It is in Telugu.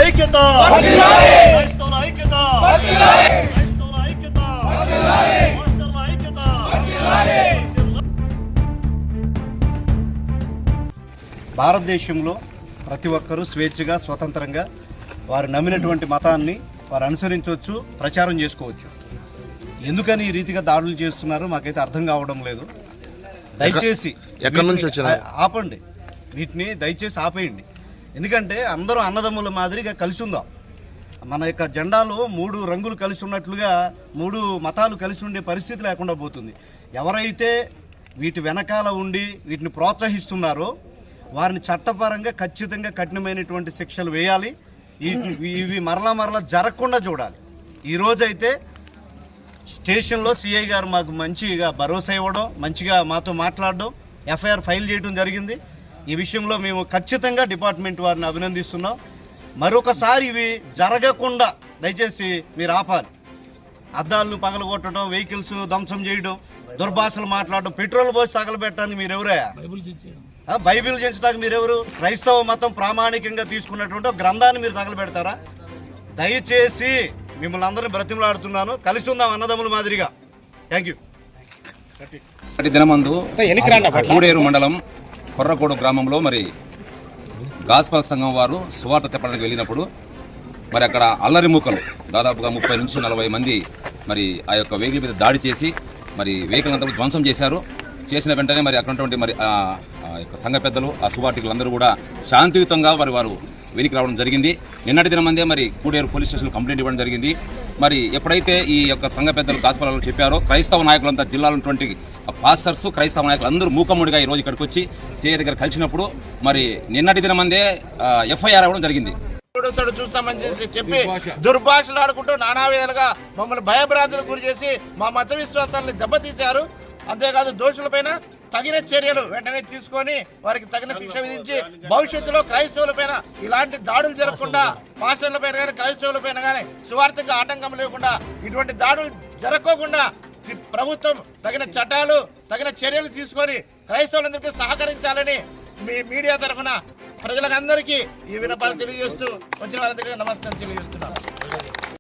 ఐక్యత క్రైస్తవుల ఐక్యత క్రైస్తవుల ఐక్యత మాస్టర్ల ఐక్యత. భారతదేశంలో ప్రతి ఒక్కరూ స్వేచ్ఛగా స్వతంత్రంగా వారు నమ్మినటువంటి మతాన్ని వారు అనుసరించవచ్చు, ప్రచారం చేసుకోవచ్చు. ఎందుకని ఈ రీతిగా దాడులు చేస్తున్నారో మాకైతే అర్థం కావడం లేదు. దయచేసి ఎక్కడి నుంచి వచ్చినా ఆపండి, వీటిని దయచేసి ఆపేయండి. ఎందుకంటే అందరూ అన్నదమ్ముల మాదిరిగా కలిసి ఉందాం. మన యొక్క జెండాలో 3 రంగులు కలిసి ఉన్నట్లుగా 3 మతాలు కలిసి ఉండే పరిస్థితి లేకుండా పోతుంది. ఎవరైతే వీటి వెనకాల ఉండి వీటిని ప్రోత్సహిస్తున్నారో వారిని చట్టపరంగా ఖచ్చితంగా కఠినమైనటువంటి శిక్షలు వేయాలి. ఇవి మరలా జరగకుండా చూడాలి. ఈరోజైతే స్టేషన్లో సిఐ గారు మాకు మంచిగా భరోసా ఇవ్వడం, మంచిగా మాతో మాట్లాడడం, ఎఫ్ఐఆర్ ఫైల్ చేయడం జరిగింది. ఈ విషయంలో మేము ఖచ్చితంగా డిపార్ట్మెంట్ వారిని అభినందిస్తున్నాం. మరొకసారి ఇవి జరగకుండా దయచేసి మీరు ఆపాలి. అద్దాలను పగలగొట్టడం, వెహికల్స్ ధ్వంసం చేయడం, దుర్భాషలు మాట్లాడడం, పెట్రోల్ పోసి తగలబెట్టడానికి మీరెవరయ్యా? బైబిల్ చేయించడానికి మీరెవరు? క్రైస్తవ మతం ప్రామాణికంగా తీసుకున్నటువంటి గ్రంథాన్ని మీరు తగలబెడతారా? దయచేసి మిమ్మల్ని అందరినీ బ్రతిమలాడుతున్నాను, కలిసి ఉందాం అన్నదమ్ముల మాదిరిగా. Thank you. దినమందు కూడేరు మండలం కొర్రకోడు గ్రామంలో మరి గాస్పల్ సంఘం వారు సువార్త చెప్పడానికి వెళ్ళినప్పుడు మరి అక్కడ అల్లరి మూకలు దాదాపుగా 30 నుంచి 40 మంది మరి ఆ యొక్క వెహికల్ మీద దాడి చేసి మరి వెహికల్ అంతా ధ్వంసం చేశారు. చేసిన వెంటనే మరి అక్కడ ఉన్నటువంటి మరి ఆ యొక్క సంఘ పెద్దలు, ఆ సువార్తికులందరూ కూడా శాంతియుతంగా వారు వెలికి రావడం జరిగింది. నిన్నటి దినమందే మరి కూడేరు పోలీస్ స్టేషన్లో కంప్లైంట్ ఇవ్వడం జరిగింది. మరి ఎప్పుడైతే ఈ యొక్క సంఘ పెద్దలు గాస్పల్ చెప్పారో క్రైస్తవ నాయకులంతా జిల్లాలో ఉన్నటువంటి పాస్టర్స్, క్రైస్తవ నాయకులు అందరూ మూకమ్ముడిగా ఈరోజు ఇక్కడికి వచ్చి సిఐ దగ్గర కలిసినప్పుడు మరి నిన్నటి దినమందే ఎఫ్ఐఆర్ అవ్వడం జరిగింది. చూస్తామని చెప్పి దుర్భాషలు ఆడుకుంటూ నానా విధాలుగా మమ్మల్ని భయభ్రాంతులకు గురి చేసి మా మత విశ్వాసాలను దెబ్బతీశారు. అంతేకాదు దోషులపైన తగిన చర్యలు వెంటనే తీసుకొని వారికి తగిన శిక్ష విధించి భవిష్యత్తులో క్రైస్తవులపైన ఇలాంటి దాడులు జరగకుండా, పాస్టర్లపైన కానీ క్రైస్తవులపైన కానీ సువార్తకు ఆటంకం లేకుండా ఇటువంటి దాడులు జరగకుండా ప్రభుత్వం తగిన చట్టాలు, తగిన చర్యలు తీసుకొని క్రైస్తవులందరికీ సహకరించాలని మీ మీడియా తరఫున ప్రజలందరికీ ఈ విన్నపాలు తెలియజేస్తూ వచ్చిన వారందరికీ నమస్కారం తెలియజేస్తున్నాను.